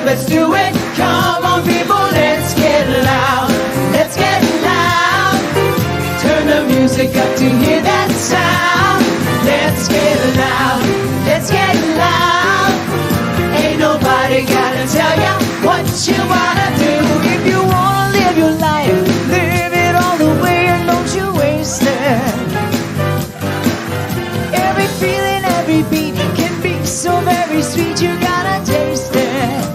let's do it. Come on, people, let's get loud. Let's get loud. Turn the music up to hear that sound. Let's get loud. Let's get loud. Ain't nobody gotta tell ya what you wanna do. If you wanna live your life, live it all the way and don't you waste it. Every feeling, every beat can be so very sweet. You gotta taste it.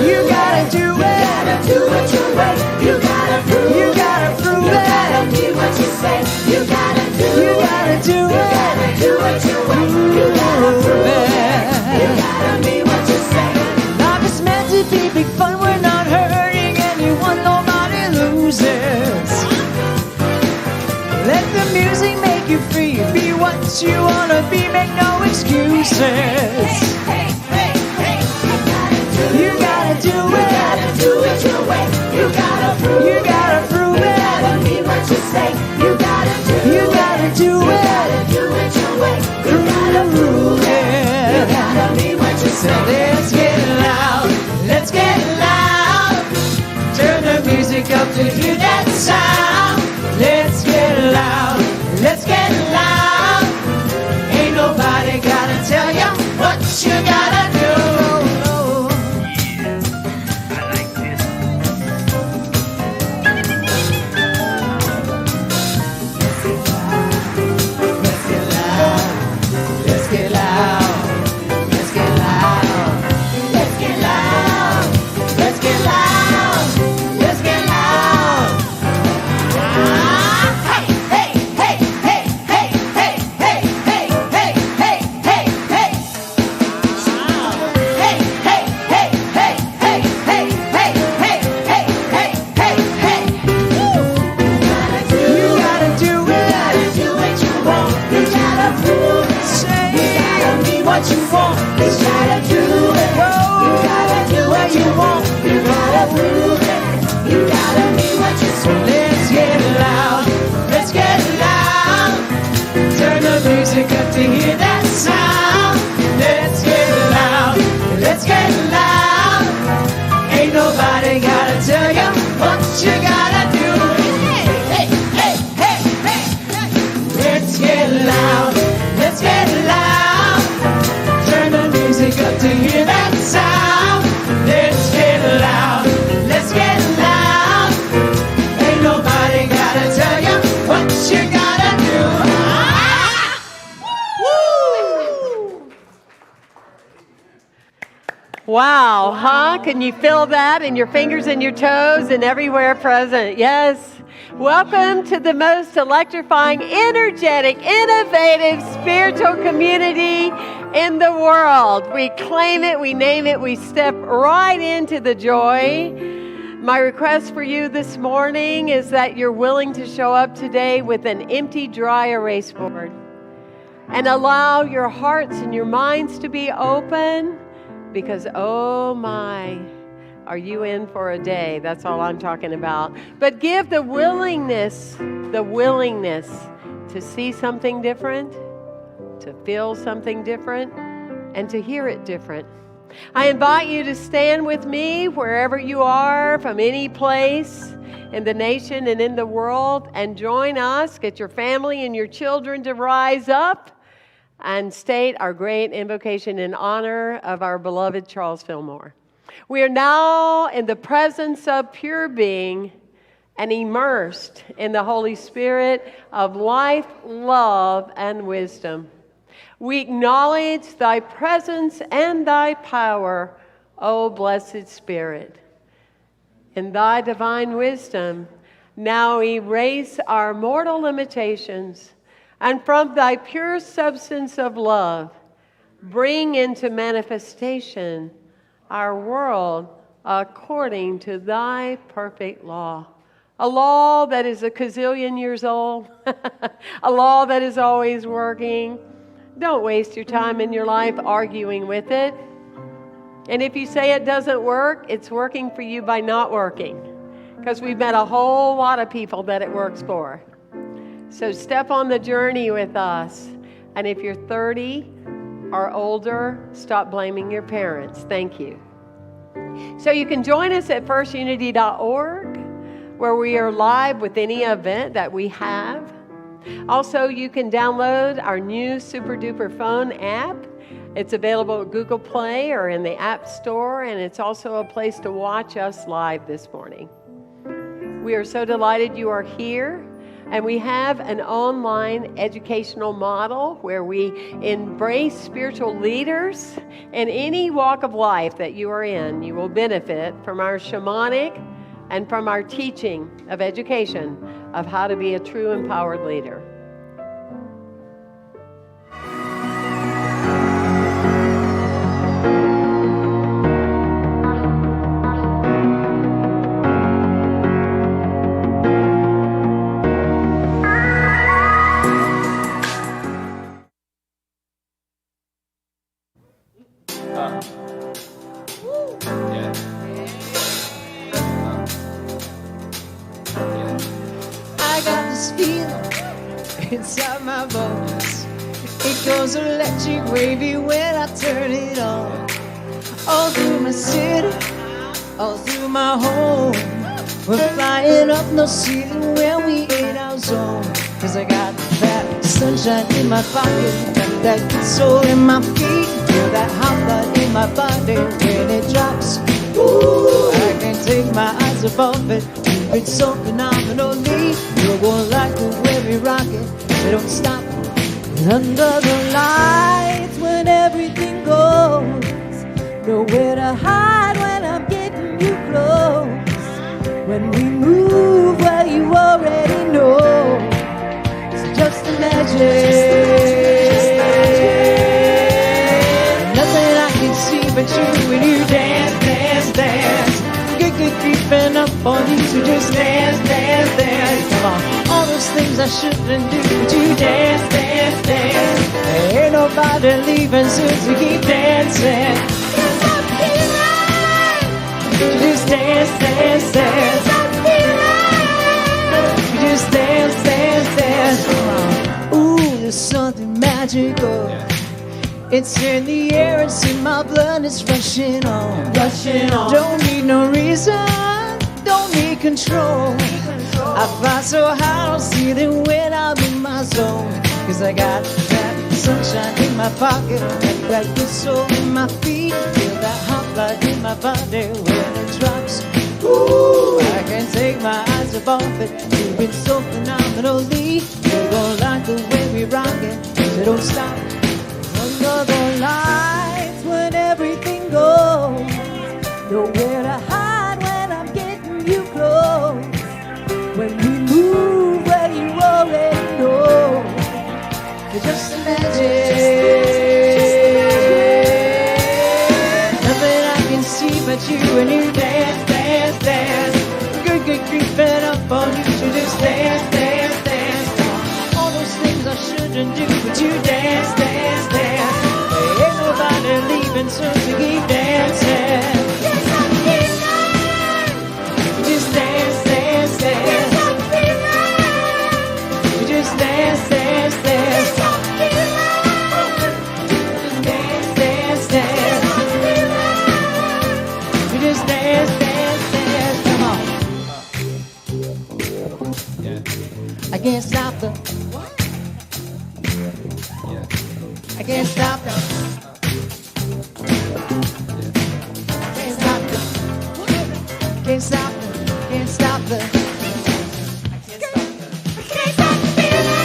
You gotta do it. You gotta do it your way. You gotta prove it. You gotta prove it. You gotta be what you say. You gotta do it. You gotta do it. You gotta do it your way. You gotta prove it. You gotta be what you say. Life is meant to be big fun. We're not hurting anyone. Nobody loses. Let the music make you free. Be what you wanna be. Make no excuses. Hey, hey, hey, hey. You gotta do it. You gotta do it your way. You gotta prove it. You gotta prove it. You gotta be what you say. You gotta do it. You gotta do it. You gotta do it your way. You gotta prove it. You gotta be what you say. Let's get loud. Let's get loud. Turn the music up to hear that sound. Let's get loud. Let's get loud. Ain't nobody gotta tell you what you gotta do. To hear that sound, let's get loud, let's get loud. Ain't nobody gotta tell you what you gotta do. Hey, hey, hey, hey, hey. Let's get loud, let's get loud. Turn the music up to hear that sound. Let's get loud, let's get loud. Ain't nobody gotta tell you what you gotta do. Wow, huh? Can you feel that in your fingers and your toes and everywhere present? Yes. Welcome to the most electrifying, energetic, innovative spiritual community in the world. We claim it, we name it, we step right into the joy. My request for you this morning is that you're willing to show up today with an empty, dry erase board and allow your hearts and your minds to be open. Because, oh my, are you in for a day? That's all I'm talking about. But give the willingness to see something different, to feel something different, and to hear it different. I invite you to stand with me wherever you are, from any place in the nation and in the world, and join us. Get your family and your children to rise up and state our great invocation in honor of our beloved Charles Fillmore. We are now in the presence of pure being and immersed in the Holy Spirit of life, love, and wisdom. We acknowledge thy presence and thy power, O blessed Spirit. In thy divine wisdom, now erase our mortal limitations, and from thy pure substance of love, bring into manifestation our world according to thy perfect law. A law that is a gazillion years old, a law that is always working. Don't waste your time in your life arguing with it. And if you say it doesn't work, it's working for you by not working. Because we've met a whole lot of people that it works for. So step on the journey with us. And if you're 30 are older, stop blaming your parents. Thank you. So you can join us at firstunity.org, where we are live with any event that we have. Also, you can download our new Super Duper Phone app. It's available at Google Play or in the App Store, and it's also a place to watch us live this morning. We are so delighted you are here. And we have an online educational model where we embrace spiritual leaders in any walk of life that you are in. You will benefit from our shamanic and from our teaching of education of how to be a true empowered leader. Inside my bones, it goes electric wavy when I turn it on. All through my city, all through my home, we're flying up no ceiling when we in our zone. Cause I got that sunshine in my pocket, got that good soul in my feet, feel that hot blood in my body when it drops. Ooh, I can't take my eyes above it. It's so phenomenally. You're going like the way we rock it. We don't stop. Under the lights when everything goes, nowhere to hide when I'm getting you close. When we move where you already know, it's just a magic. Nothing I can see but you when you dance, dance, dance. Good creeping up on you, so just dance, dance, dance. Come on, all those things I shouldn't do, but you dance, dance, dance. There ain't nobody leaving, so you keep dancing. You just dance, dance, dance. You just dance, dance, dance. Come on. Ooh, there's something magical. It's in the air, it's in my blood, it's rushing on. Rushing on. Don't need no reason, don't need control. I fly so high, I don't see them when I'm in my zone. Cause I got that sunshine in my pocket, got that good soul in my feet, feel that hot blood in my body when it drops. Ooh, I can't take my eyes above it. You've been so phenomenally. You're gonna like the way we rock it, so don't stop. Under the lights when everything goes, nowhere to hide when I'm getting you close. When we move where you already know, it's just a magic. Nothing I can see but you when you dance, dance, dance. Good creeping up on you, so just dance, dance, dance. All those things I shouldn't do, but you dance, dance, dance. There ain't nobody leaving, so you keep dancing. Yes, I'm feeling. Just dance, dance, dance. Yes, I'm feeling. You just dance, dance, dance. Yes, I'm feeling. Dance, dance, dance. Yes, I'm feeling. You just dance, dance, dance. Come on. I can't stop the. I can't stop them. Can't stop them. Can't stop them. Can't stop them. Can't stop the feeling.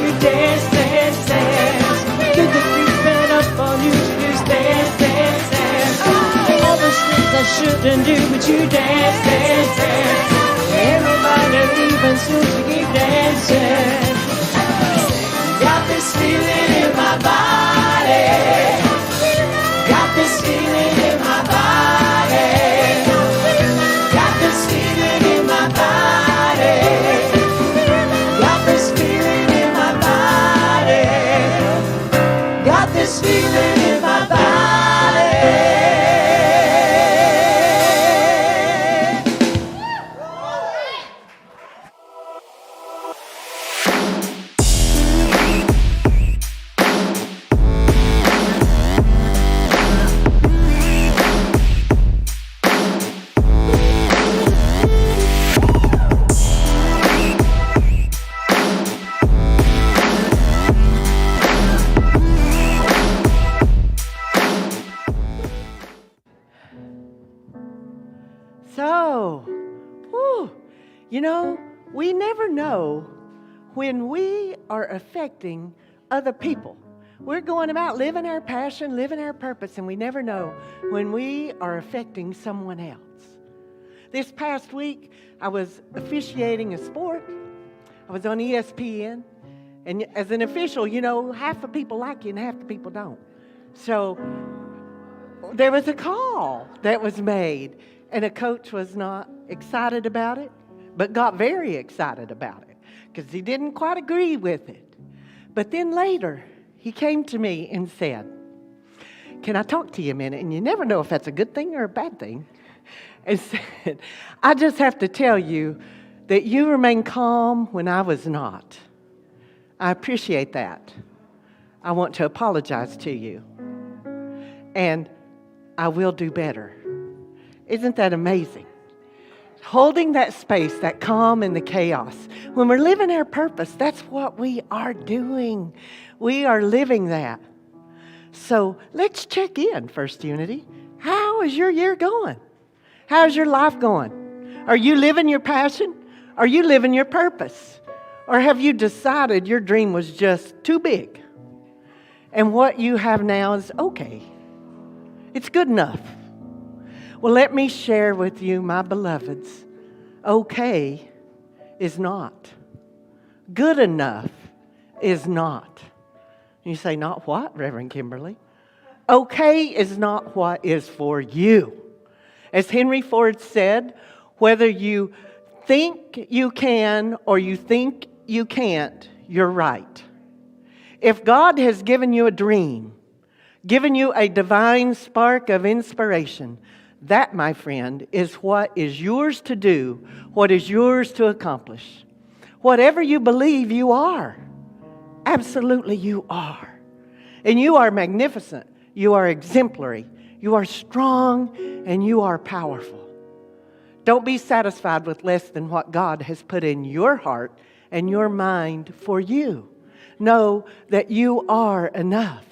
You dance, dance, dance. Good to creeping up on you. Just dance, dance, dance. All those things I shouldn't do, but you dance, dance, dance. Everybody leaving, so you keep dancing. Got this feeling in my body. Got this feeling in my body. Got this feeling in my body. Got this feeling in my body. Got this feeling in my body. So, we never know when we are affecting other people. We're going about living our passion, living our purpose, and we never know when we are affecting someone else. This past week, I was officiating a sport. I was on ESPN, and as an official, half the people like you and half the people don't. So there was a call that was made, and a coach was not excited about it, but got very excited about it because he didn't quite agree with it. But then later, he came to me and said, "Can I talk to you a minute?" And you never know if that's a good thing or a bad thing. And said, "I just have to tell you that you remained calm when I was not. I appreciate that. I want to apologize to you. And I will do better." Isn't that amazing? Holding that space, that calm in the chaos. When we're living our purpose, that's what we are doing. We are living that. So let's check in, First Unity. How is your year going? How's your life going? Are you living your passion? Are you living your purpose? Or have you decided your dream was just too big? And what you have now is okay. It's good enough. Well, let me share with you, my beloveds, okay is not. Good enough is not. You say, not what, Reverend Kimberly? Okay is not what is for you. As Henry Ford said, whether you think you can or you think you can't, you're right. If God has given you a dream, given you a divine spark of inspiration, that, my friend, is what is yours to do, what is yours to accomplish. Whatever you believe, you are. Absolutely, you are. And you are magnificent. You are exemplary. You are strong, and you are powerful. Don't be satisfied with less than what God has put in your heart and your mind for you. Know that you are enough.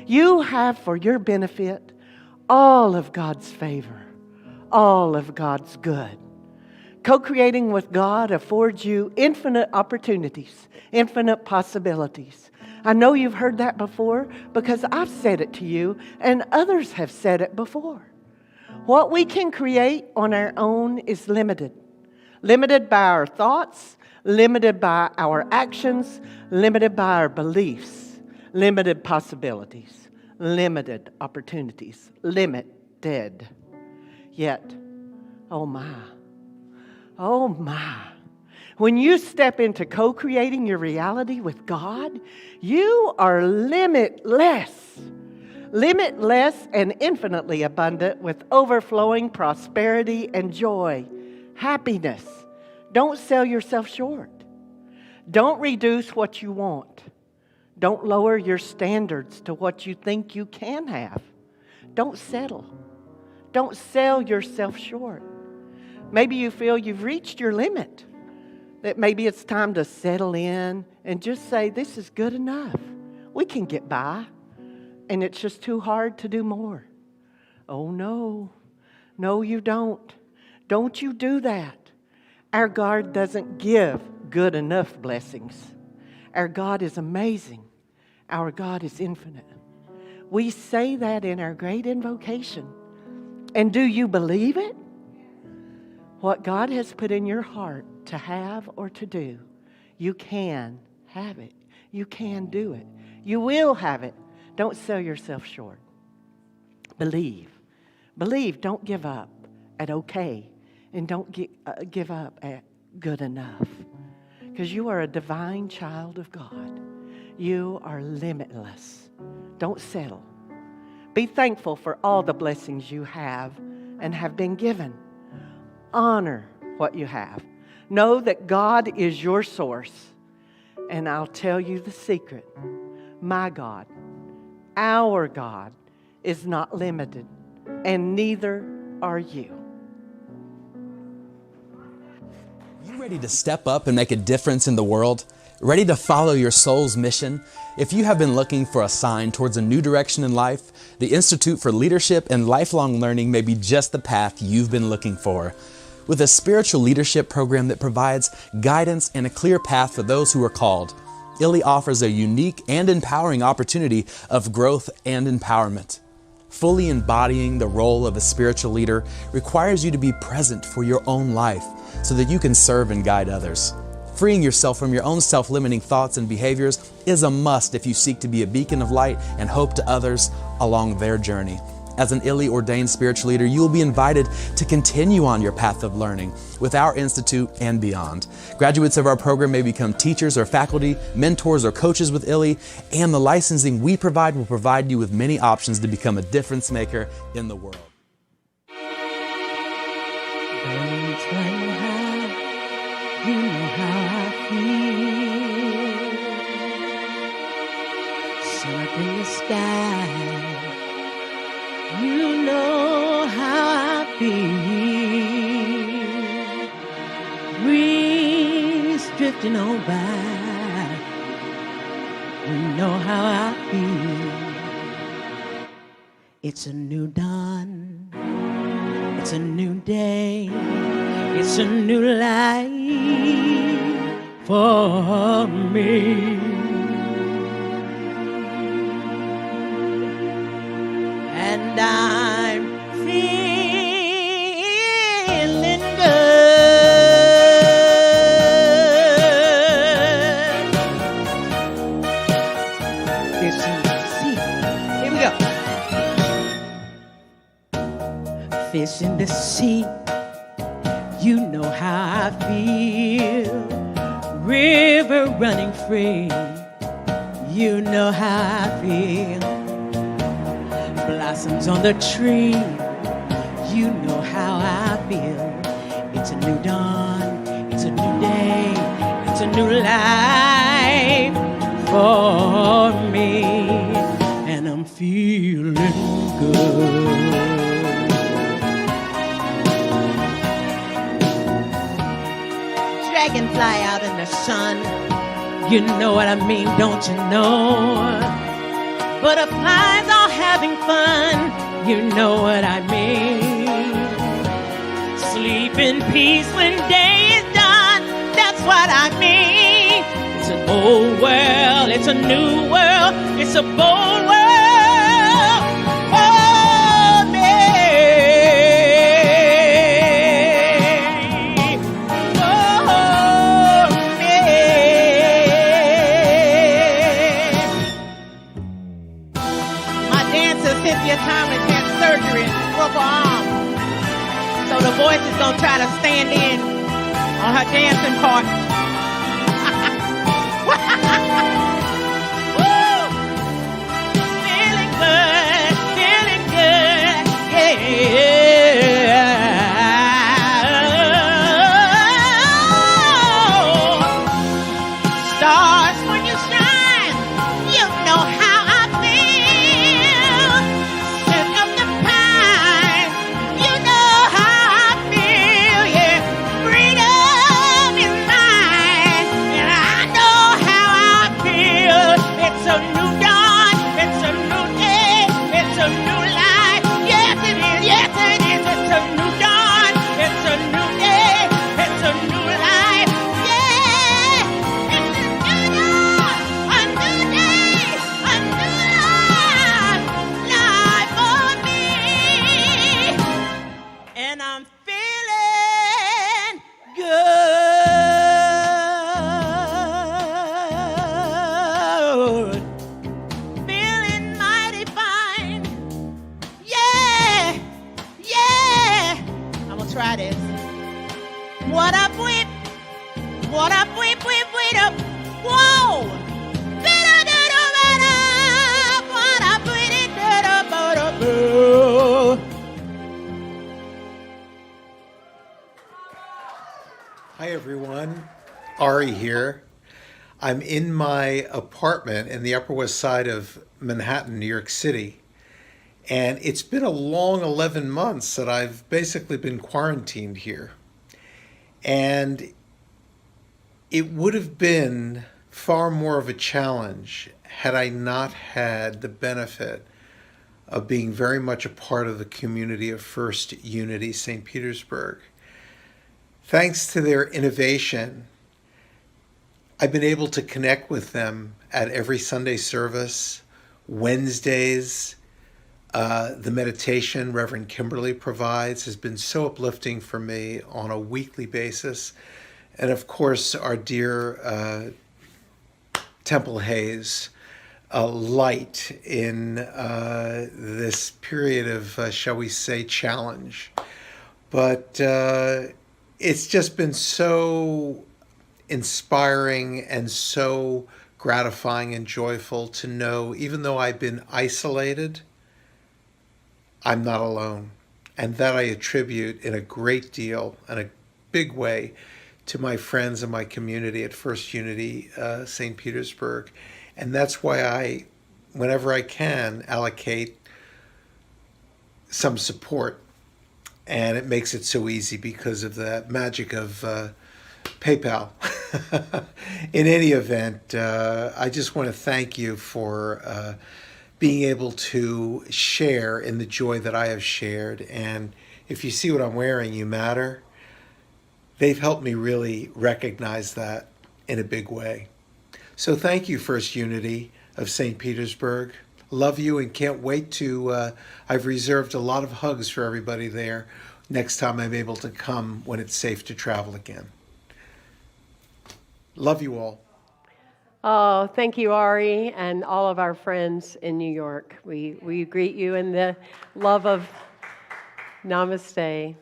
You have for your benefit all of God's favor, all of God's good. Co-creating with God affords you infinite opportunities, infinite possibilities. I know you've heard that before because I've said it to you and others have said it before. What we can create on our own is limited. Limited by our thoughts, limited by our actions, limited by our beliefs, limited possibilities. Limited opportunities, limited. Yet, oh my, when you step into co-creating your reality with God, you are limitless. Limitless and infinitely abundant with overflowing prosperity and joy, happiness. Don't sell yourself short. Don't reduce what you want. Don't lower your standards to what you think you can have. Don't settle. Don't sell yourself short. Maybe you feel you've reached your limit. That maybe it's time to settle in and just say, this is good enough. We can get by. And it's just too hard to do more. Oh no. No, you don't. Don't you do that. Our God doesn't give good enough blessings. Our God is amazing. Our God is infinite. We say that in our great invocation. And do you believe it? What God has put in your heart to have or to do, you can have it. You can do it. You will have it. Don't sell yourself short. Believe. Believe. Don't give up at okay. And don't give up at good enough. Because you are a divine child of God. You are limitless. Don't settle. Be thankful for all the blessings you have and have been given. Honor what you have. Know that God is your source. And I'll tell you the secret. My God, our God, is not limited, and neither are you. You ready to step up and make a difference in the world? Ready to follow your soul's mission? If you have been looking for a sign towards a new direction in life, the Institute for Leadership and Lifelong Learning may be just the path you've been looking for. With a spiritual leadership program that provides guidance and a clear path for those who are called, ILLI offers a unique and empowering opportunity of growth and empowerment. Fully embodying the role of a spiritual leader requires you to be present for your own life so that you can serve and guide others. Freeing yourself from your own self-limiting thoughts and behaviors is a must if you seek to be a beacon of light and hope to others along their journey. As an ILLI ordained spiritual leader, you will be invited to continue on your path of learning with our institute and beyond. Graduates of our program may become teachers or faculty, mentors or coaches with ILLI, and the licensing we provide will provide you with many options to become a difference maker in the world. Birds flying high, you know how I feel. Sun up in the sky, you know how I feel. Breeze drifting on by, you know how I feel. It's a new dawn, it's a new day, it's a new life for me. And I'm feeling good. Fishing the sea. Here we go. Fish in the sea, you know how I feel. River running free, you know how I feel. Blossoms on the tree, you know how I feel. It's a new dawn, it's a new day, it's a new life for me, and I'm feeling good. Dragonfly out in the sun, you know what I mean, don't you know? Butterflies are having fun, you know what I mean. Sleep in peace when day is done, that's what I mean. It's an old world, it's a new world, it's a bold world for me. For me. My dancer Cynthia Thomas had surgery and broke her arm, so the voice is gonna try to stand in on her dancing part. Woo! Feeling good, yeah. Stars when you shine, you know how I feel. Scent of the pine, you know how I feel, yeah. Freedom is mine, and I know how I feel. It's a new dawn, it's a new day, it's a new life. Yes it is, yes it is. It's a new dawn, it's a new day, it's a new life. Yeah, it's a new dawn, a new day, a new life for me. And I'm feeling good. Feeling mighty fine. Yeah, yeah. I'm gonna try this. What up, whip? What up, whip, whip, whip up? Whoa! What up, whip, it, Hi everyone, Ari here. I'm in my apartment in the Upper West Side of Manhattan, New York City. And it's been a long 11 months that I've basically been quarantined here. And it would have been far more of a challenge had I not had the benefit of being very much a part of the community of First Unity St. Petersburg. Thanks to their innovation, I've been able to connect with them at every Sunday service, Wednesdays. The meditation Reverend Kimberly provides has been so uplifting for me on a weekly basis. And of course, our dear Temple Hayes, a light in this period of, shall we say, challenge. But it's just been so inspiring and so gratifying and joyful to know, even though I've been isolated, I'm not alone. And that I attribute in a great deal and a big way to my friends and my community at First Unity St. Petersburg. And that's why I, whenever I can, allocate some support. And it makes it so easy because of the magic of PayPal. In any event, I just want to thank you for being able to share in the joy that I have shared. And if you see what I'm wearing, you matter. They've helped me really recognize that in a big way. So thank you, First Unity of St. Petersburg. Love you and can't wait to, I've reserved a lot of hugs for everybody there next time I'm able to come when it's safe to travel again. Love you all. Oh, thank you, Ari, and all of our friends in New York. We greet you in the love of Namaste.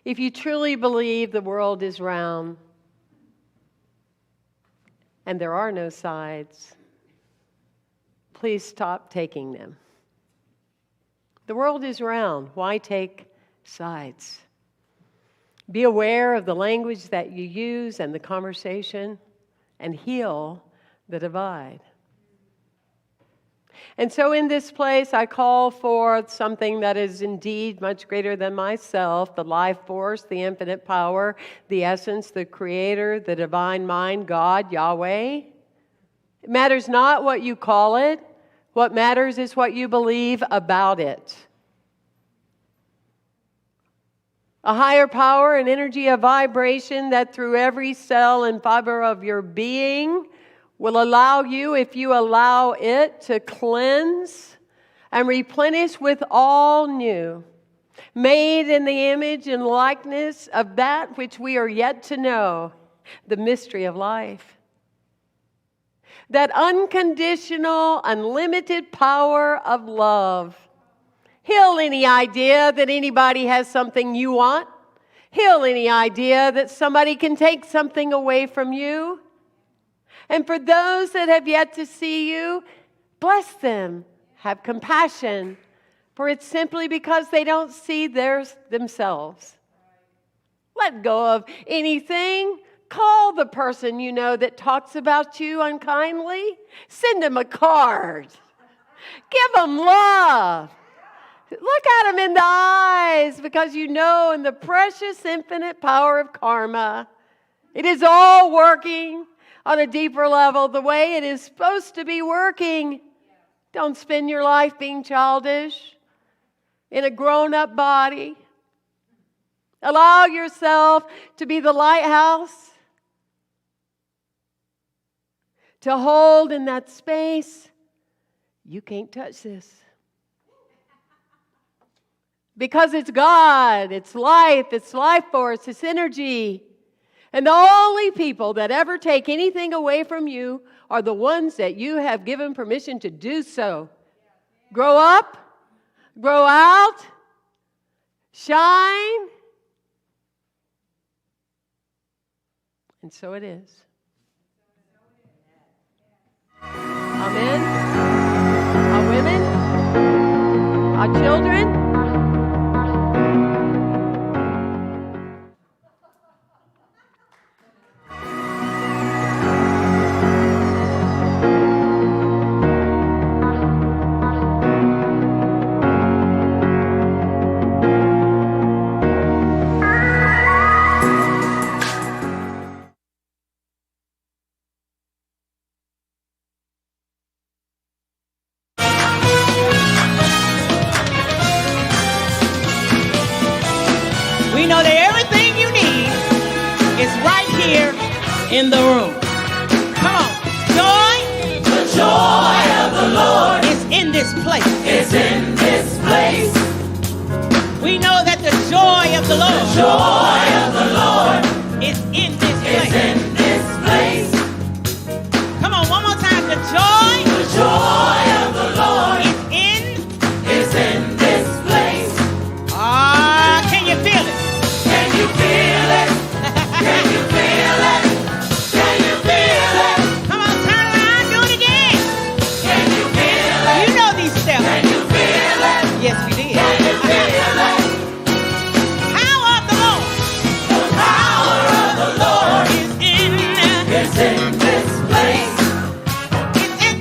If you truly believe the world is round and there are no sides, please stop taking them. The world is round. Why take sides? Be aware of the language that you use and the conversation, and heal the divide. And so in this place, I call forth something that is indeed much greater than myself, the life force, the infinite power, the essence, the creator, the divine mind, God, Yahweh. It matters not what you call it. What matters is what you believe about it. A higher power, an energy, a vibration that through every cell and fiber of your being will allow you, if you allow it, to cleanse and replenish with all new, made in the image and likeness of that which we are yet to know, the mystery of life. That unconditional, unlimited power of love. Heal any idea that anybody has something you want. Heal any idea that somebody can take something away from you. And for those that have yet to see you, bless them. Have compassion. For it's simply because they don't see themselves. Let go of anything. Call the person you know that talks about you unkindly. Send them a card. Give them love. Look at them in the eyes, because you know in the precious infinite power of karma, it is all working on a deeper level the way it is supposed to be working. Don't spend your life being childish in a grown-up body. Allow yourself to be the lighthouse, to hold in that space. You can't touch this. Because it's God, it's life force, it's energy. And the only people that ever take anything away from you are the ones that you have given permission to do so. Grow up, grow out, shine. And so it is. Amen. Our women, our children, in the room. Come on. Joy. The joy of the Lord is in this place. It's in this place. We know that the joy of the Lord. The joy of the Lord is in this place. It's in this place. Come on, one more time. The joy. The joy of the Lord is in this place. Ah, can you feel it? Can you feel it? Can you feel it? Can you feel it? Come on, turn around, do it again. Can you feel it? You know these steps. Can you feel it? Yes, we did. Can you feel it? Power of the Lord. The power of the Lord is in this place. It's in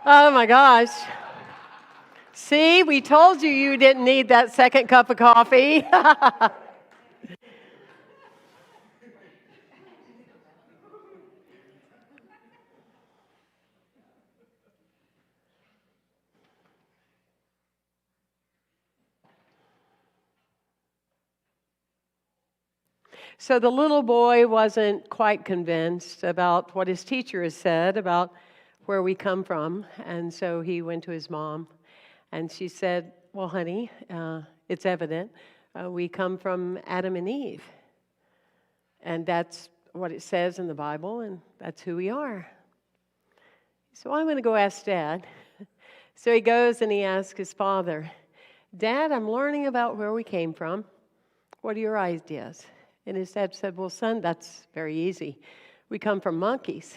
Oh my gosh. See, we told you didn't need that second cup of coffee. So the little boy wasn't quite convinced about what his teacher has said about where we come from. And so he went to his mom, and she said, well, honey, it's evident. We come from Adam and Eve. And that's what it says in the Bible, and that's who we are. So I'm going to go ask Dad. So he goes and he asks his father, Dad, I'm learning about where we came from. What are your ideas? And his dad said, well, son, that's very easy. We come from monkeys.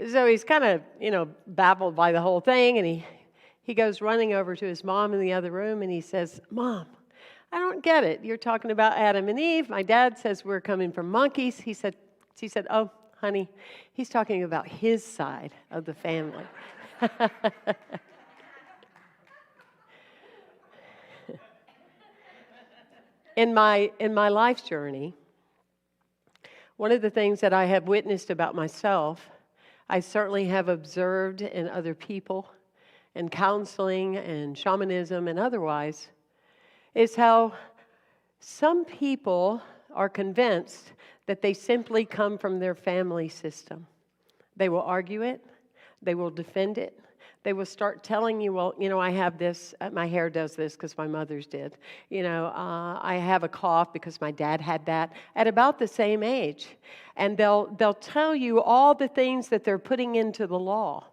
So he's kind of, baffled by the whole thing, and he goes running over to his mom in the other room, and he says, Mom, I don't get it. You're talking about Adam and Eve. My dad says we're coming from monkeys. She said, oh, honey, he's talking about his side of the family. In my life journey, one of the things that I have witnessed about myself, I certainly have observed in other people, in counseling and shamanism and otherwise, is how some people are convinced that they simply come from their family system. They will argue it. They will defend it. They will start telling you, well, I have this, my hair does this because my mother's did. I have a cough because my dad had that at about the same age. And they'll tell you all the things that they're putting into the law.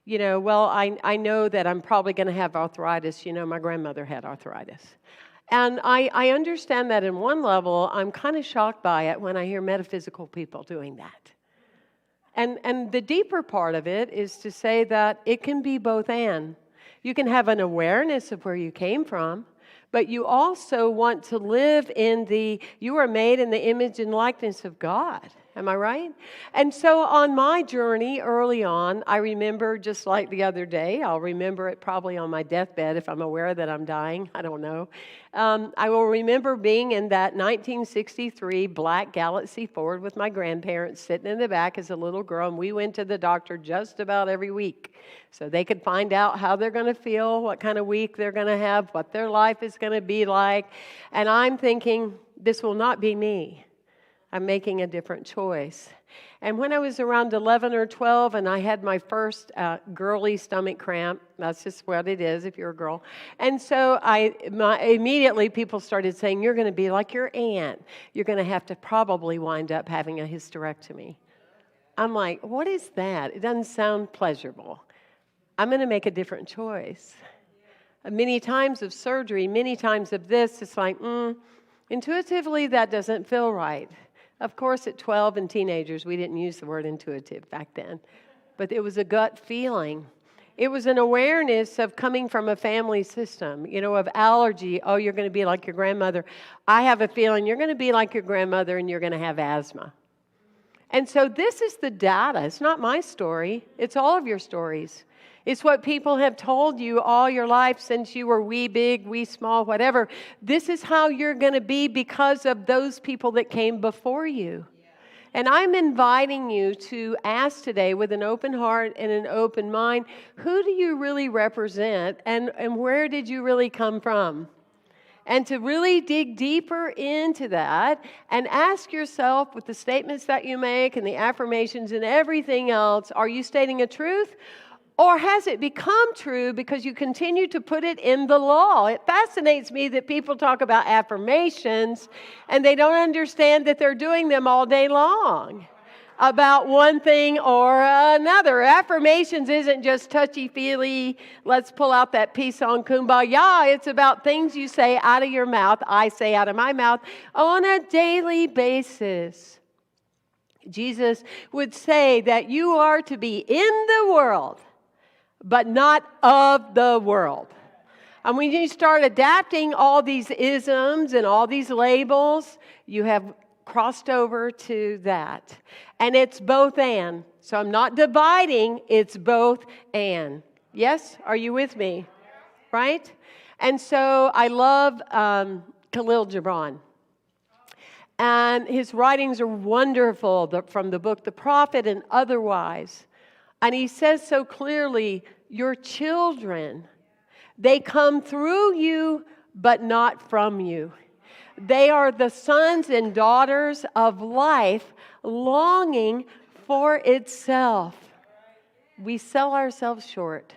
Well, I know that I'm probably going to have arthritis. My grandmother had arthritis. And I understand that in one level. I'm kind of shocked by it when I hear metaphysical people doing that. And the deeper part of it is to say that it can be both and. You can have an awareness of where you came from, but you also want to live you are made in the image and likeness of God. Am I right? And so on my journey early on, I remember just like the other day, I'll remember it probably on my deathbed if I'm aware that I'm dying. I don't know. I will remember being in that 1963 black Galaxy Ford with my grandparents sitting in the back as a little girl, and we went to the doctor just about every week so they could find out how they're going to feel, what kind of week they're going to have, what their life is going to be like. And I'm thinking, this will not be me. I'm making a different choice. And when I was around 11 or 12 and I had my first girly stomach cramp, that's just what it is if you're a girl. And so immediately people started saying, you're going to be like your aunt. You're going to have to probably wind up having a hysterectomy. I'm like, what is that? It doesn't sound pleasurable. I'm going to make a different choice. Many times of surgery, many times of this, it's like, intuitively that doesn't feel right. Of course, at 12 and teenagers, we didn't use the word intuitive back then. But it was a gut feeling. It was an awareness of coming from a family system, of allergy. Oh, you're going to be like your grandmother. I have a feeling you're going to be like your grandmother and you're going to have asthma. And so this is the data. It's not my story. It's all of your stories. It's what people have told you all your life since you were wee big, wee small, whatever. This is how you're going to be because of those people that came before you. And I'm inviting you to ask today with an open heart and an open mind, who do you really represent and where did you really come from? And to really dig deeper into that and ask yourself with the statements that you make and the affirmations and everything else, are you stating a truth? Or has it become true because you continue to put it in the law? It fascinates me that people talk about affirmations and they don't understand that they're doing them all day long about one thing or another. Affirmations isn't just touchy-feely, let's pull out that peace on kumbaya. It's about things you say out of your mouth, I say out of my mouth, on a daily basis. Jesus would say that you are to be in the world, but not of the world. And when you start adapting all these isms and all these labels, you have crossed over to that. And it's both and. So I'm not dividing, it's both and. Yes? Are you with me? Right? And so I love Khalil Gibran. And his writings are wonderful from the book The Prophet and otherwise. And he says so clearly, your children, they come through you, but not from you. They are the sons and daughters of life longing for itself. We sell ourselves short.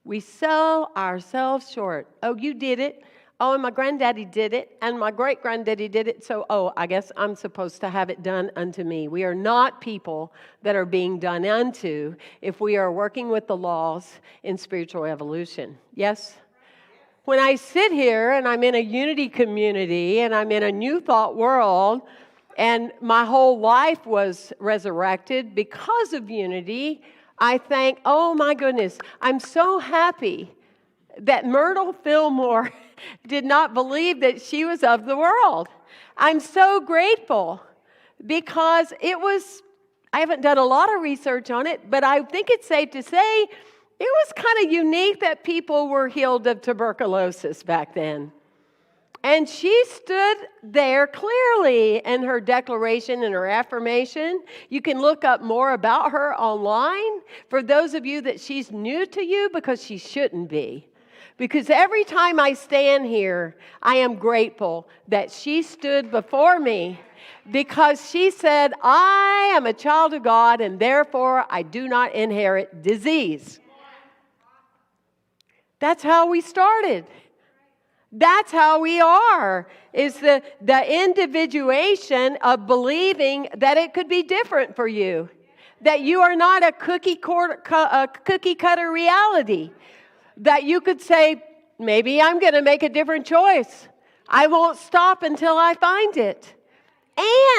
We sell ourselves short. Oh, you did it. Oh, and my granddaddy did it, and my great-granddaddy did it, so, I guess I'm supposed to have it done unto me. We are not people that are being done unto if we are working with the laws in spiritual evolution. Yes? When I sit here and I'm in a unity community and I'm in a new thought world and my whole life was resurrected because of unity, I think, oh my goodness, I'm so happy that Myrtle Fillmore did not believe that she was of the world. I'm so grateful because I haven't done a lot of research on it, but I think it's safe to say it was kind of unique that people were healed of tuberculosis back then. And she stood there clearly in her declaration and her affirmation. You can look up more about her online. For those of you that she's new to you, because she shouldn't be. Because every time I stand here, I am grateful that she stood before me because she said, I am a child of God and therefore I do not inherit disease. That's how we started. That's how we are, is the individuation of believing that it could be different for you, that you are not a cookie cutter reality, that you could say, maybe I'm going to make a different choice. I won't stop until I find it.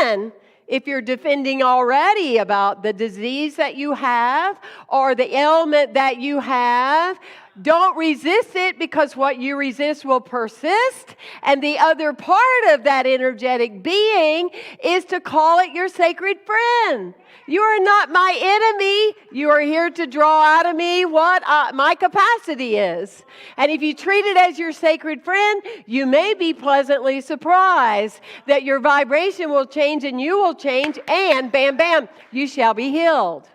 And if you're defending already about the disease that you have or the ailment that you have, don't resist it because what you resist will persist. And the other part of that energetic being is to call it your sacred friend. You are not my enemy. You are here to draw out of me what my capacity is. And if you treat it as your sacred friend, you may be pleasantly surprised that your vibration will change and you will change, and bam, bam, you shall be healed.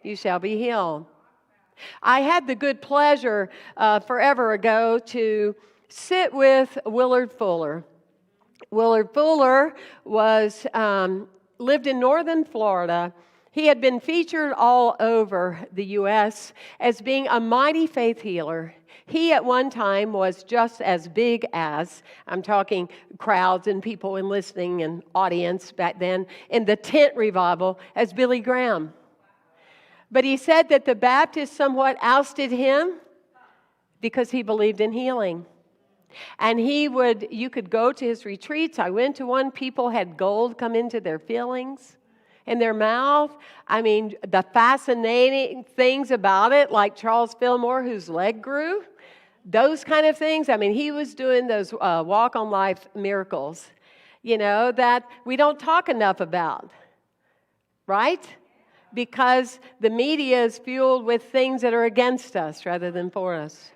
You shall be healed. I had the good pleasure forever ago to sit with Willard Fuller. Willard Fuller lived in northern Florida. He had been featured all over the U.S. as being a mighty faith healer. He at one time was just as big as, I'm talking crowds and people and listening and audience back then, in the tent revival as Billy Graham. But he said that the Baptists somewhat ousted him because he believed in healing. And you could go to his retreats. I went to one, people had gold come into their fillings in their mouth. I mean, the fascinating things about it, like Charles Fillmore, whose leg grew, those kind of things. I mean, he was doing those walk on life miracles, that we don't talk enough about, right? Because the media is fueled with things that are against us rather than for us,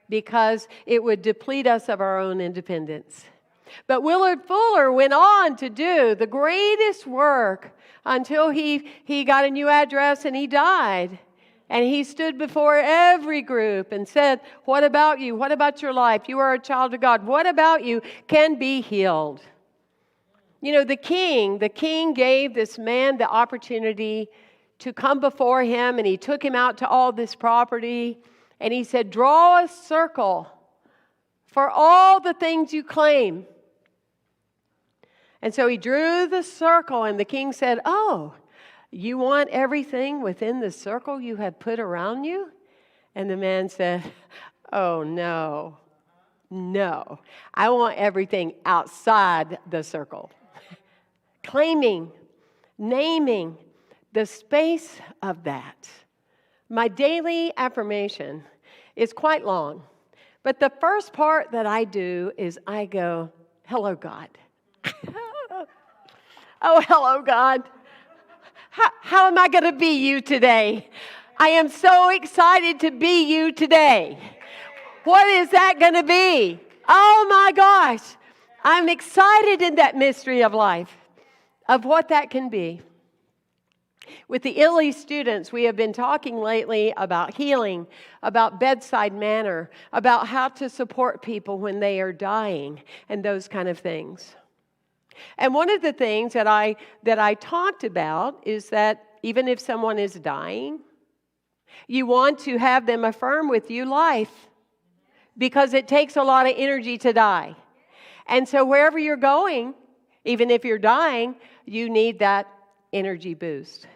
because it would deplete us of our own independence. But Willard Fuller went on to do the greatest work until he got a new address and he died. And he stood before every group and said, what about you? What about your life? You are a child of God. What about you can be healed? The king gave this man the opportunity to come before him, and he took him out to all this property, and he said, draw a circle for all the things you claim. And so he drew the circle, and the king said, oh, you want everything within the circle you have put around you? And the man said, oh, no, I want everything outside the circle. Claiming, naming the space of that. My daily affirmation is quite long, but the first part that I do is I go, hello, God. Oh, hello, God. How am I going to be you today? I am so excited to be you today. What is that going to be? Oh my gosh. I'm excited in that mystery of life, of what that can be. With the ILLI students, we have been talking lately about healing, about bedside manner, about how to support people when they are dying, and those kind of things. And one of the things that I talked about is that even if someone is dying, you want to have them affirm with you life, because it takes a lot of energy to die. And so wherever you're going, even if you're dying, you need that energy boost.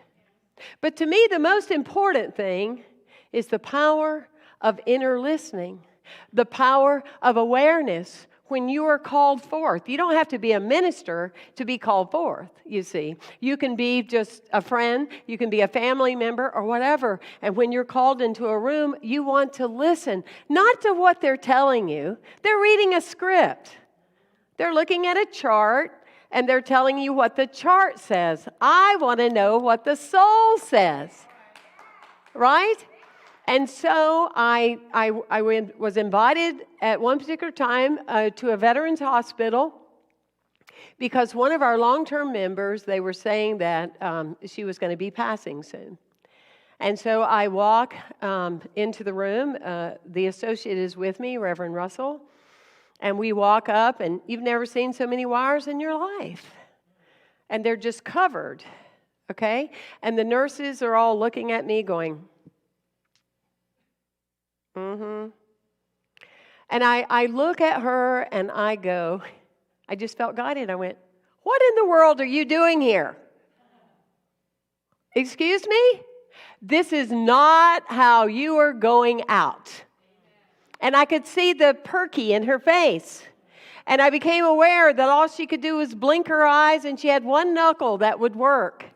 But to me, the most important thing is the power of inner listening, the power of awareness when you are called forth. You don't have to be a minister to be called forth, you see. You can be just a friend, you can be a family member or whatever. And when you're called into a room, you want to listen, not to what they're telling you. They're reading a script. They're looking at a chart, and they're telling you what the chart says. I want to know what the soul says, right? And so I was invited at one particular time to a veterans hospital because one of our long-term members, they were saying that she was going to be passing soon. And so I walk into the room. The associate is with me, Reverend Russell. And we walk up, and you've never seen so many wires in your life. And they're just covered, okay? And the nurses are all looking at me going, mm-hmm. And I look at her, and I go, I just felt guided. I went, what in the world are you doing here? Excuse me? This is not how you are going out. And I could see the perky in her face. And I became aware that all she could do was blink her eyes, and she had one knuckle that would work,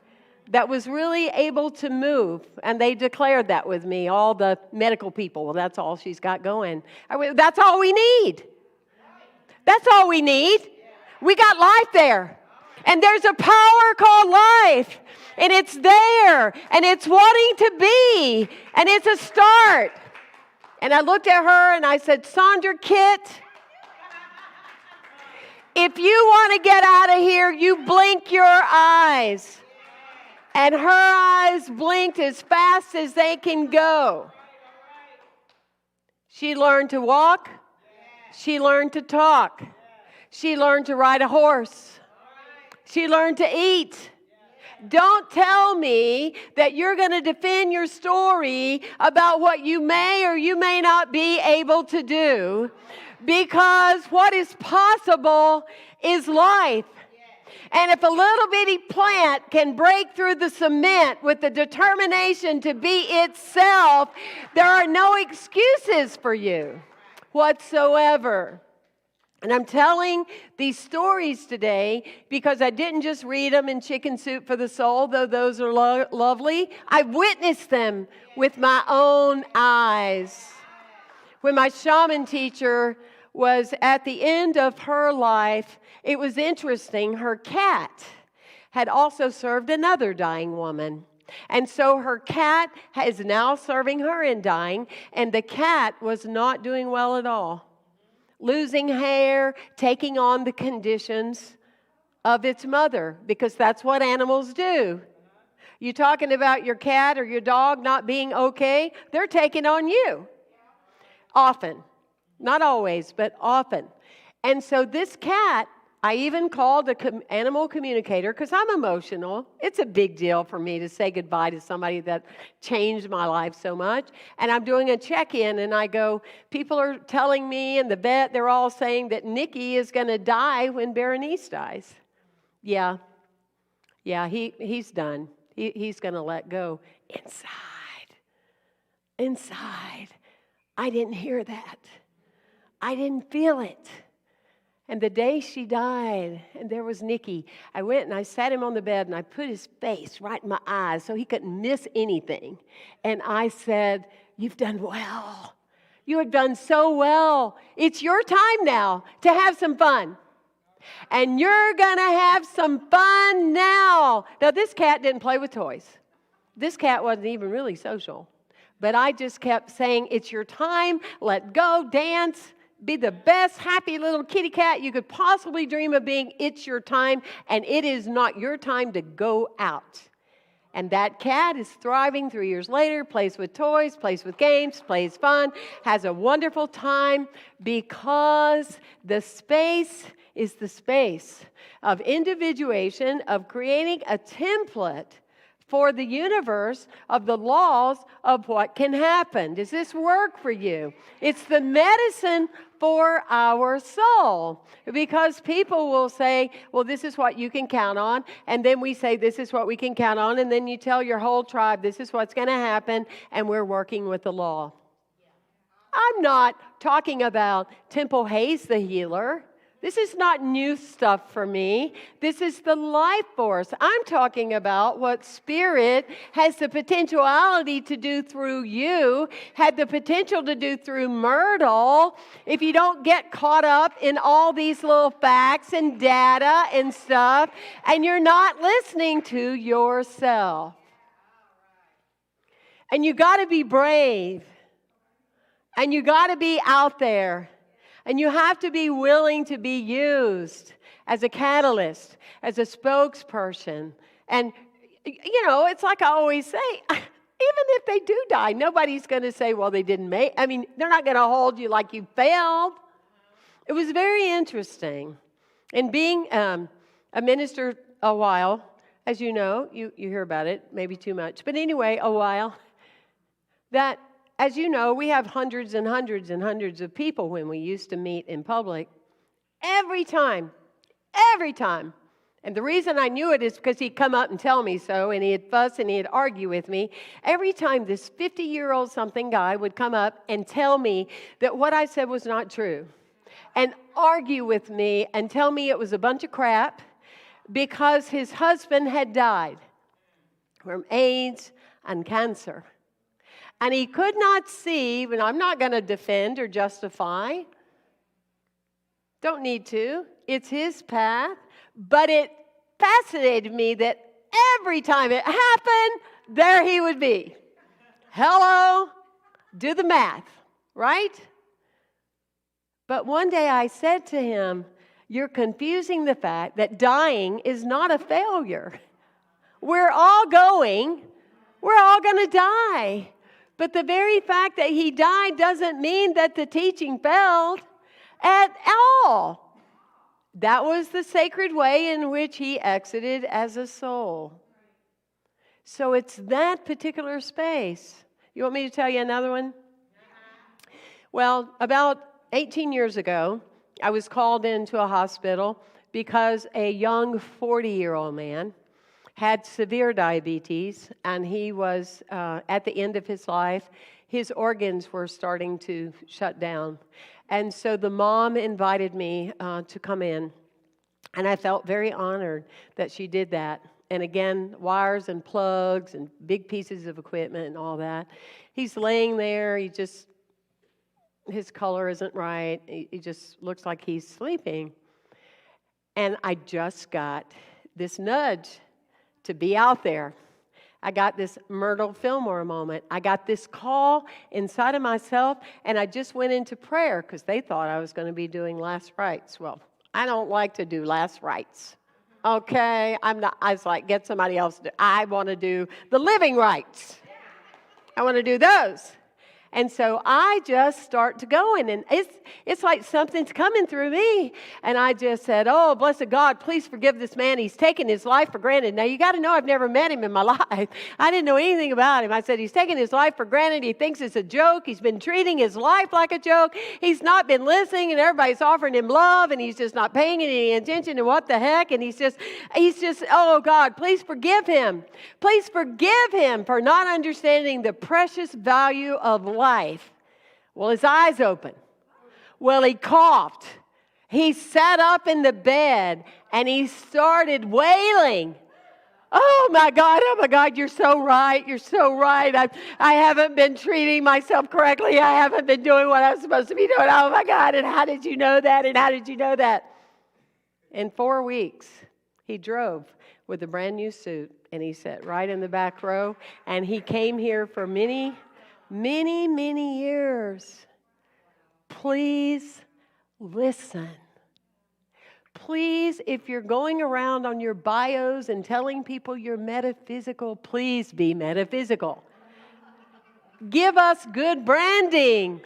that was really able to move. And they declared that with me, all the medical people. Well, that's all she's got going. I went, that's all we need. That's all we need. We got life there. And there's a power called life. And it's there. And it's wanting to be. And it's a start. And I looked at her and I said, Sandra Kit, if you want to get out of here, you blink your eyes. And her eyes blinked as fast as they can go. She learned to walk. She learned to talk. She learned to ride a horse. She learned to eat. Don't tell me that you're going to defend your story about what you may or you may not be able to do, because what is possible is life. And if a little bitty plant can break through the cement with the determination to be itself, there are no excuses for you whatsoever. And I'm telling these stories today because I didn't just read them in Chicken Soup for the Soul, though those are lovely. I witnessed them with my own eyes. When my shaman teacher was at the end of her life, it was interesting. Her cat had also served another dying woman. And so her cat is now serving her in dying, and the cat was not doing well at all. Losing hair, taking on the conditions of its mother, because that's what animals do. You talking about your cat or your dog not being okay? They're taking on you. Often. Not always, but often. And so this cat, I even called an animal communicator because I'm emotional. It's a big deal for me to say goodbye to somebody that changed my life so much. And I'm doing a check-in, and I go, people are telling me, and the vet, they're all saying that Nikki is going to die when Berenice dies. Yeah, he's done. He's going to let go. Inside, I didn't hear that. I didn't feel it. And the day she died, and there was Nikki, I went and I sat him on the bed, and I put his face right in my eyes so he couldn't miss anything. And I said, you've done well. You have done so well. It's your time now to have some fun. And you're going to have some fun now. Now, this cat didn't play with toys. This cat wasn't even really social. But I just kept saying, it's your time. Let go, dance. Be the best, happy little kitty cat you could possibly dream of being. It's your time, and it is not your time to go out. And that cat is thriving 3 years later, plays with toys, plays with games, plays fun, has a wonderful time, because the space is the space of individuation, of creating a template for the universe of the laws of what can happen. Does this work for you? It's the medicine for our soul. Because people will say, well, this is what you can count on. And then we say, this is what we can count on. And then you tell your whole tribe, this is what's going to happen. And we're working with the law. I'm not talking about Temple Hayes the healer. This is not new stuff for me. This is the life force. I'm talking about what Spirit has the potentiality to do through you, had the potential to do through Myrtle. If you don't get caught up in all these little facts and data and stuff, and you're not listening to yourself. And you got to be brave. And you got to be out there. And you have to be willing to be used as a catalyst, as a spokesperson. And, you know, it's like I always say, even if they do die, nobody's going to say, well, they didn't make. I mean, they're not going to hold you like you failed. It was very interesting. And being a minister a while, as you know, you hear about it, maybe too much. But anyway, a while, that, as you know, we have hundreds and hundreds and hundreds of people when we used to meet in public. Every time. And the reason I knew it is because he'd come up and tell me so, and he'd fuss and he'd argue with me. Every time this 50-year-old something guy would come up and tell me that what I said was not true, and argue with me and tell me it was a bunch of crap because his husband had died from AIDS and cancer. And he could not see, and I'm not going to defend or justify. Don't need to. It's his path. But it fascinated me that every time it happened, there he would be. Hello? Do the math, right? But one day I said to him, you're confusing the fact that dying is not a failure. We're all going to die. But the very fact that he died doesn't mean that the teaching failed at all. That was the sacred way in which he exited as a soul. So it's that particular space. You want me to tell you another one? Well, about 18 years ago, I was called into a hospital because a young 40-year-old man had severe diabetes, and he was at the end of his life. His organs were starting to shut down. And so the mom invited me to come in, and I felt very honored that she did that. And again, wires and plugs and big pieces of equipment and all that. He's laying there, his color isn't right, he just looks like he's sleeping. And I just got this nudge to be out there. I got this Myrtle Fillmore moment. I got this call inside of myself, and I just went into prayer because they thought I was going to be doing last rites. Well, I don't like to do last rites. Okay? I was like, get somebody else to do. I want to do the living rites. I want to do those. And so I just start to going, and it's like something's coming through me. And I just said, oh, blessed God, please forgive this man. He's taken his life for granted. Now, you got to know I've never met him in my life. I didn't know anything about him. I said, he's taken his life for granted. He thinks it's a joke. He's been treating his life like a joke. He's not been listening, and everybody's offering him love, and he's just not paying any attention, and what the heck? And he's just, oh, God, please forgive him. Please forgive him for not understanding the precious value of life. Well, his eyes opened. Well, he coughed. He sat up in the bed and he started wailing. Oh my God, you're so right. You're so right. I haven't been treating myself correctly. I haven't been doing what I'm supposed to be doing. Oh my God, and how did you know that? And how did you know that? In 4 weeks, he drove with a brand new suit, and he sat right in the back row, and he came here for many, many, many years. Please listen. Please, if you're going around on your bios and telling people you're metaphysical, please be metaphysical. Give us good branding.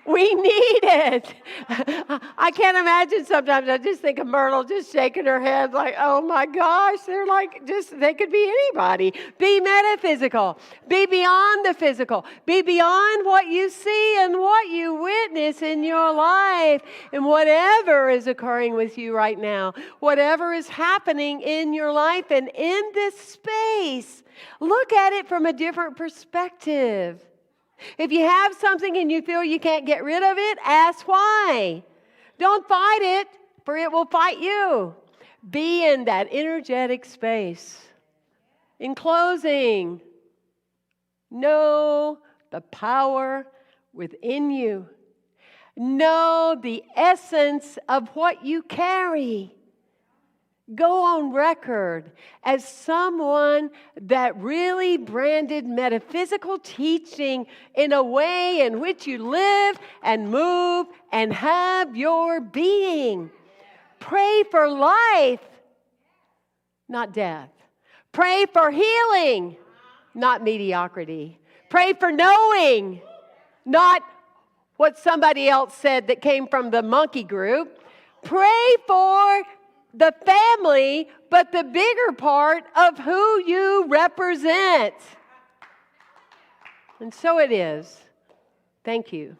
We need it. I can't imagine sometimes. I just think of Myrtle just shaking her head like, oh my gosh, they could be anybody. Be metaphysical. Be beyond the physical. Be beyond what you see and what you witness in your life. And whatever is occurring with you right now, whatever is happening in your life and in this space, look at it from a different perspective. If you have something and you feel you can't get rid of it, ask why. Don't fight it, for it will fight you. Be in that energetic space. In closing, know the power within you. Know the essence of what you carry. Go on record as someone that really branded metaphysical teaching in a way in which you live and move and have your being. Pray for life, not death. Pray for healing, not mediocrity. Pray for knowing, not what somebody else said that came from the monkey group. Pray for the family, but the bigger part of who you represent. And so it is. Thank you.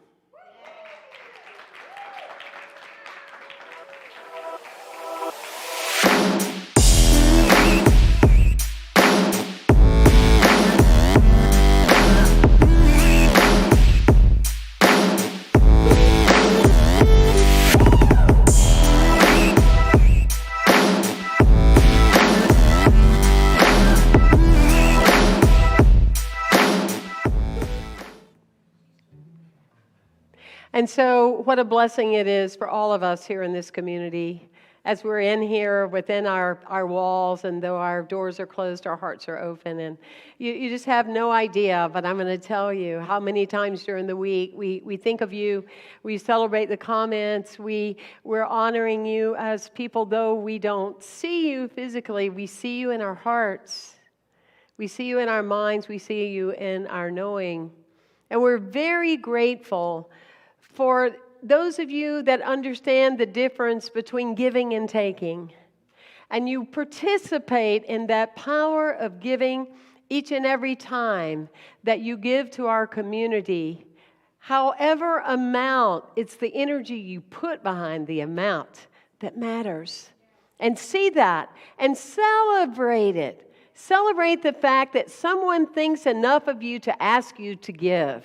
And so what a blessing it is for all of us here in this community as we're in here within our walls, and though our doors are closed, our hearts are open. And you just have no idea, but I'm going to tell you how many times during the week we think of you, we celebrate the comments, we're honoring you as people, though we don't see you physically, we see you in our hearts. We see you in our minds, we see you in our knowing. And we're very grateful for those of you that understand the difference between giving and taking, and you participate in that power of giving each and every time that you give to our community, however amount, it's the energy you put behind the amount that matters. And see that and celebrate it. Celebrate the fact that someone thinks enough of you to ask you to give.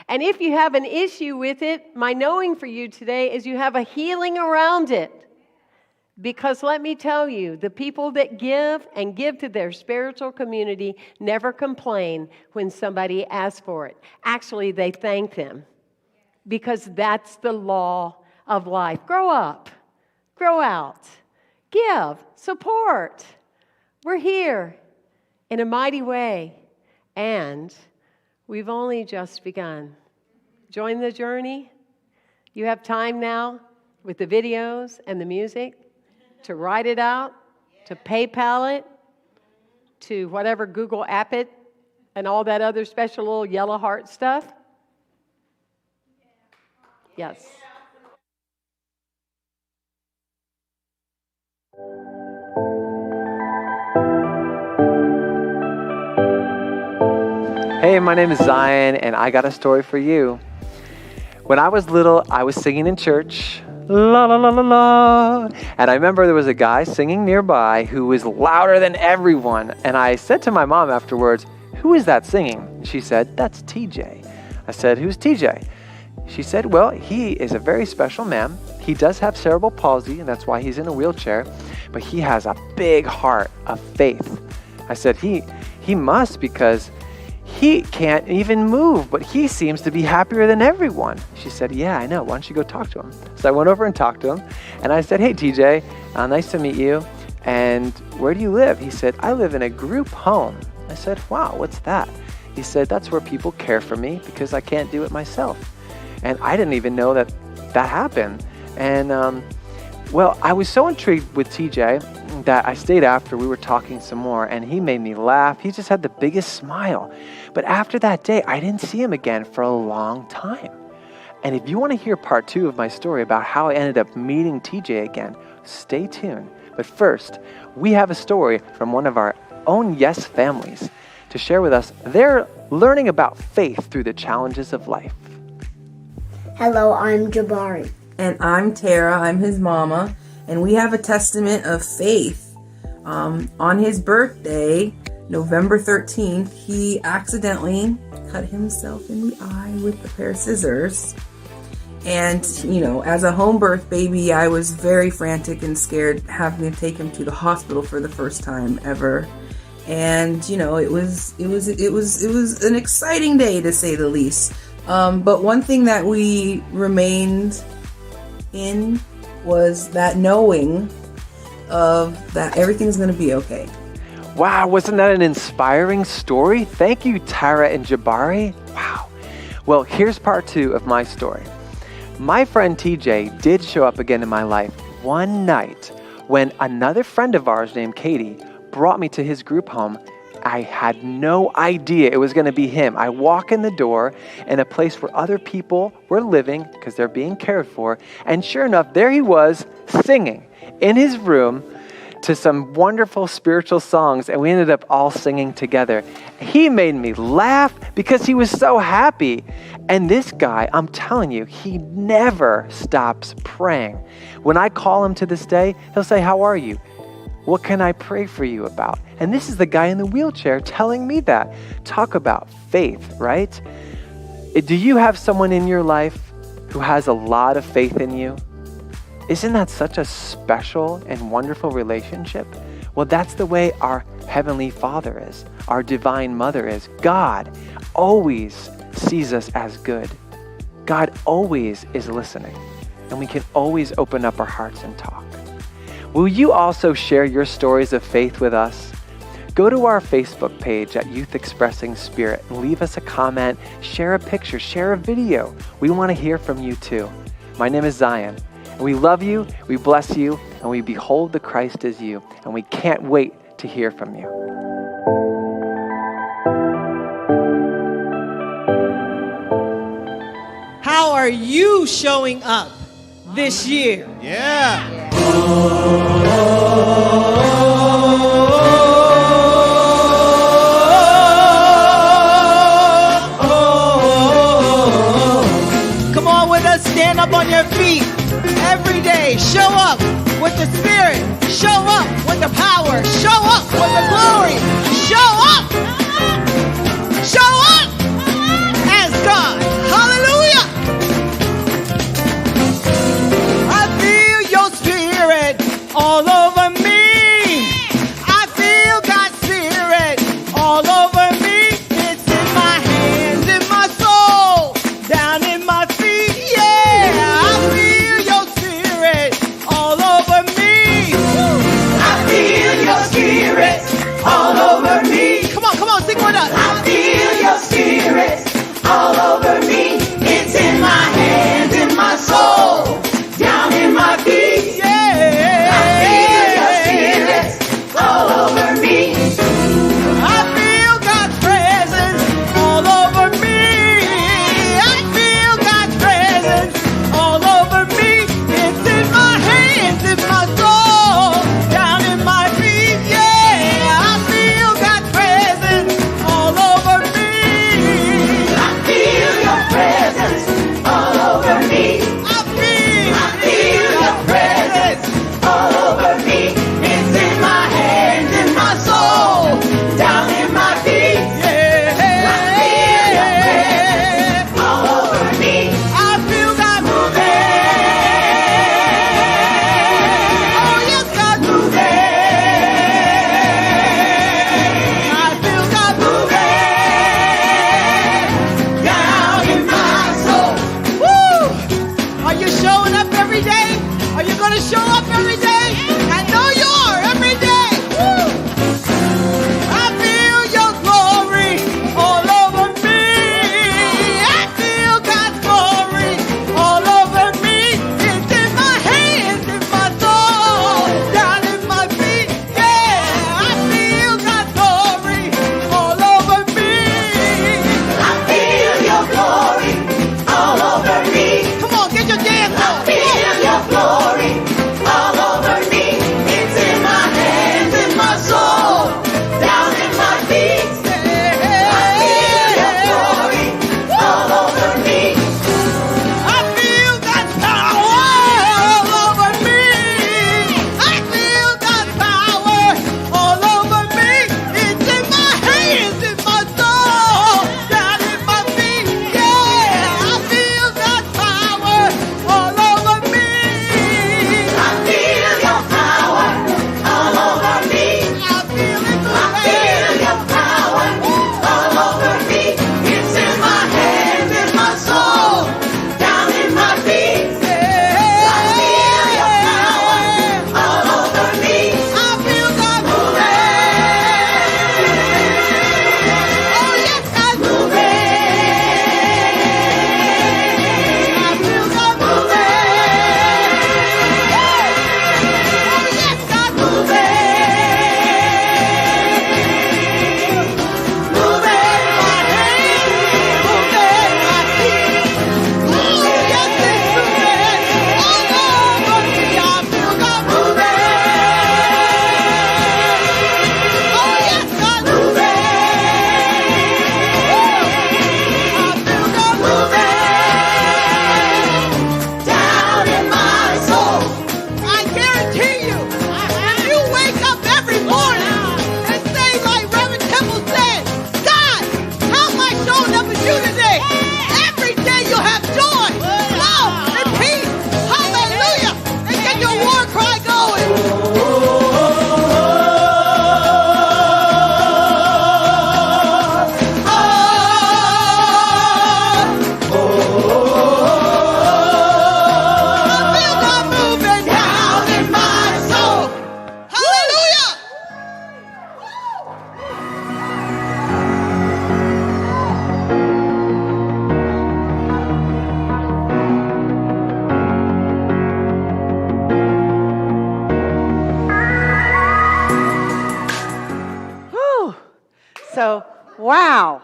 And if you have an issue with it, my knowing for you today is you have a healing around it. Because let me tell you, the people that give and give to their spiritual community never complain when somebody asks for it. Actually, they thank them. Because that's the law of life. Grow up. Grow out. Give. Support. We're here in a mighty way. And we've only just begun. Join the journey. You have time now with the videos and the music to write it out, to PayPal it, to whatever Google app it, and all that other special little yellow heart stuff. Yes. Hey, my name is Zion, and I got a story for you. When I was little, I was singing in church, la la la la la, and I remember there was a guy singing nearby who was louder than everyone, and I said to my mom afterwards, "Who is that singing?" She said, "That's TJ." I said, "Who's TJ?" She said, "Well, he is a very special man. He does have cerebral palsy, and that's why he's in a wheelchair, but he has a big heart of faith." I said, he must, because he can't even move, but he seems to be happier than everyone. She said, yeah, I know. Why don't you go talk to him? So I went over and talked to him, and I said, hey, TJ, nice to meet you. And where do you live? He said, I live in a group home. I said, wow, what's that? He said, that's where people care for me because I can't do it myself. And I didn't even know that happened. And well, I was so intrigued with TJ that I stayed after. We were talking some more, and he made me laugh. He just had the biggest smile. But after that day, I didn't see him again for a long time. And if you want to hear part 2 of my story about how I ended up meeting TJ again, stay tuned. But first, we have a story from one of our own Yes families to share with us. They're learning about faith through the challenges of life. Hello, I'm Jabari. And I'm Tara, I'm his mama, and we have a testament of faith. On his birthday, November 13th, he accidentally cut himself in the eye with a pair of scissors. And, you know, as a home birth baby, I was very frantic and scared having to take him to the hospital for the first time ever. And, you know, it was an exciting day to say the least. But one thing that we remained in was that knowing of that everything's going to be okay. Wow, wasn't that an inspiring story? Thank you, Tara and Jabari. Wow. Well, here's part 2 of my story. My friend TJ did show up again in my life one night when another friend of ours named Katie brought me to his group home. I had no idea it was going to be him. I walk in the door in a place where other people were living because they're being cared for. And sure enough, there he was singing in his room to some wonderful spiritual songs. And we ended up all singing together. He made me laugh because he was so happy. And this guy, I'm telling you, he never stops praying. When I call him to this day, he'll say, how are you? What can I pray for you about? And this is the guy in the wheelchair telling me that. Talk about faith, right? Do you have someone in your life who has a lot of faith in you? Isn't that such a special and wonderful relationship? Well, that's the way our Heavenly Father is, our Divine Mother is. God always sees us as good. God always is listening, and we can always open up our hearts and talk. Will you also share your stories of faith with us? Go to our Facebook page at Youth Expressing Spirit and leave us a comment, share a picture, share a video. We want to hear from you too. My name is Zion. And we love you, we bless you, and we behold the Christ as you. And we can't wait to hear from you. How are you showing up this year? Yeah. Come on with us, stand up on your feet. Every day, show up with the Spirit. Show up with the power. Show up with the glory. Show up. Show up as God. Hallelujah. I feel your Spirit all over me. I feel God's Spirit all over me. It's in my hands, in my soul, down in my feet. Yeah, I feel your Spirit all over me. I feel your Spirit all over me. Come on, sing with us. I feel your Spirit. Wow.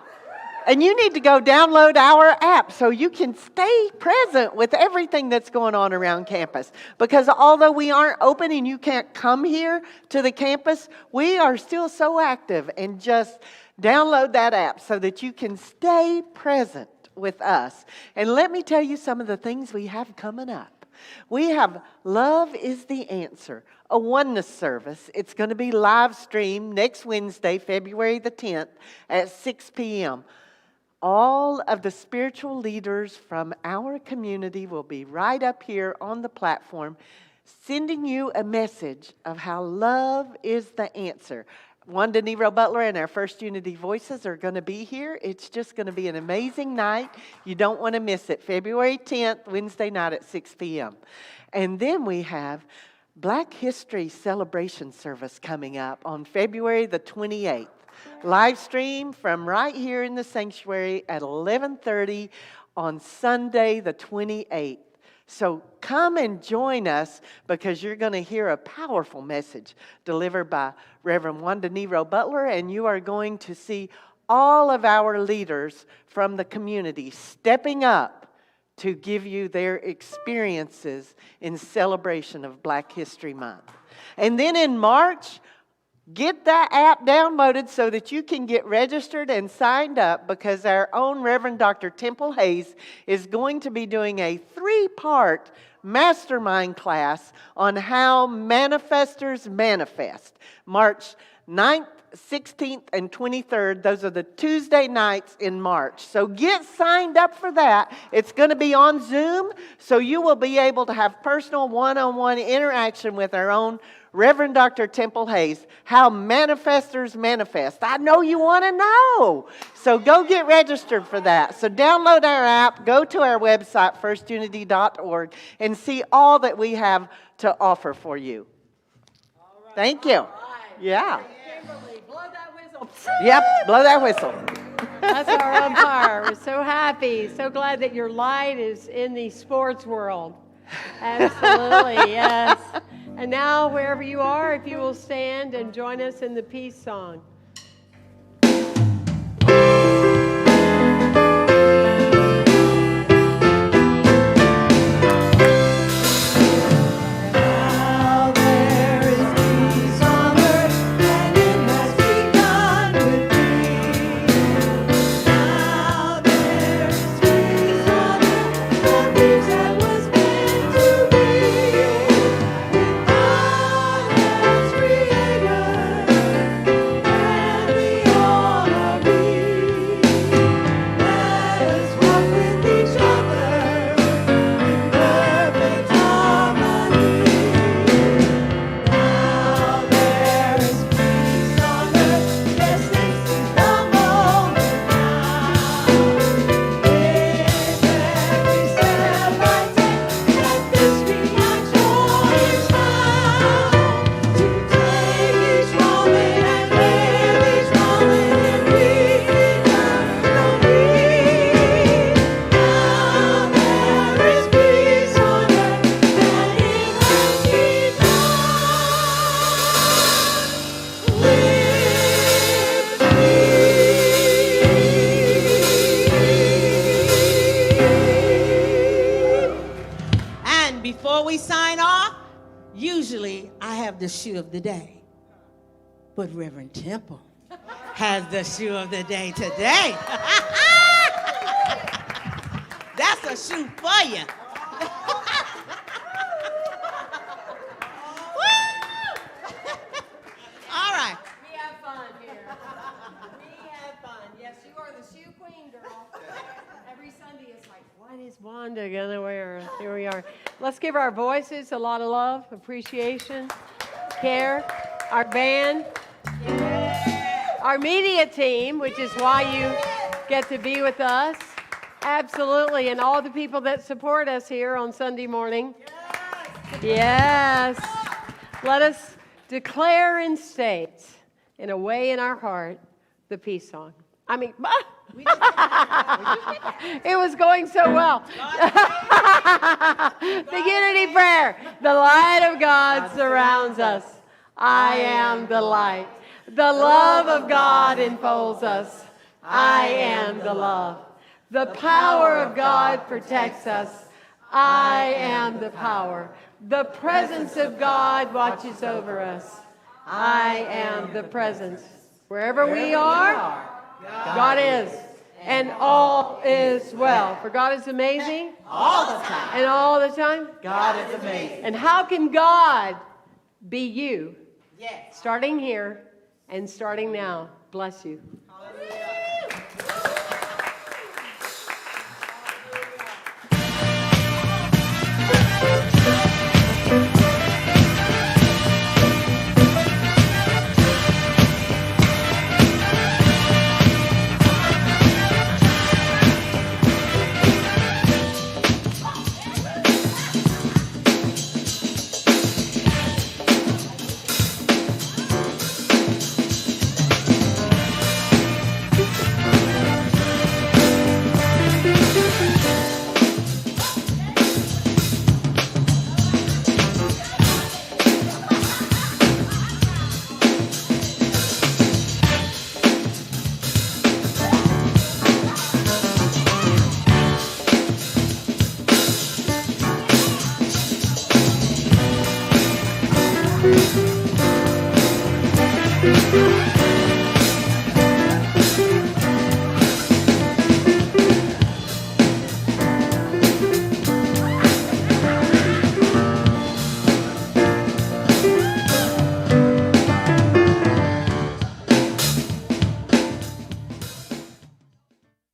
And you need to go download our app so you can stay present with everything that's going on around campus. Because although we aren't open and you can't come here to the campus, we are still so active. And just download that app so that you can stay present with us. And let me tell you some of the things we have coming up. We have Love is the Answer, a oneness service. It's going to be live streamed next Wednesday, February the 10th at 6 p.m. All of the spiritual leaders from our community will be right up here on the platform sending you a message of how love is the answer. Wanda Nero Butler and our First Unity Voices are going to be here. It's just going to be an amazing night. You don't want to miss it. February 10th, Wednesday night at 6 p.m. And then we have Black History Celebration Service coming up on February the 28th. Live stream from right here in the sanctuary at 11:30 on Sunday the 28th. So come and join us because you're going to hear a powerful message delivered by Reverend Wanda Nero Butler, and you are going to see all of our leaders from the community stepping up to give you their experiences in celebration of Black History Month. And then in March, get that app downloaded so that you can get registered and signed up because our own Reverend Dr. Temple Hayes is going to be doing a 3-part mastermind class on how manifestors manifest. March 9th, 16th, and 23rd. Those are the Tuesday nights in March. So get signed up for that. It's going to be on Zoom, so you will be able to have personal one-on-one interaction with our own Reverend Dr. Temple Hayes, how manifestors manifest. I know you want to know. So go get registered for that. So download our app, go to our website, firstunity.org, and see all that we have to offer for you. Thank you. Yeah. Kimberly, blow that whistle. Yep, blow that whistle. That's our umpire. We're so happy, so glad that your light is in the sports world. Absolutely, yes. And now, wherever you are, if you will stand and join us in the peace song. Before we sign off, usually I have the shoe of the day. But Reverend Temple has the shoe of the day today. That's a shoe for you. All right. We have fun here. We have fun. Yes, you are the shoe queen, girl. Every Sunday it's like, what is Wanda gonna wear? Here we are. Let's give our voices a lot of love, appreciation, care. Our band, our media team, which is why you get to be with us. Absolutely. And all the people that support us here on Sunday morning. Yes. Let us declare and state in a way in our heart the peace song. I mean, it was going so well. The unity prayer. The light of God surrounds us. I am the light. The love of God enfolds us. I am the love. The power of God protects us. I am the power. The presence of God watches over us. I am the presence. Wherever we are, God is. And all is well. For God is amazing. All the time. And all the time. God is amazing. And how can God be you? Yes. Starting here and starting now. Bless you.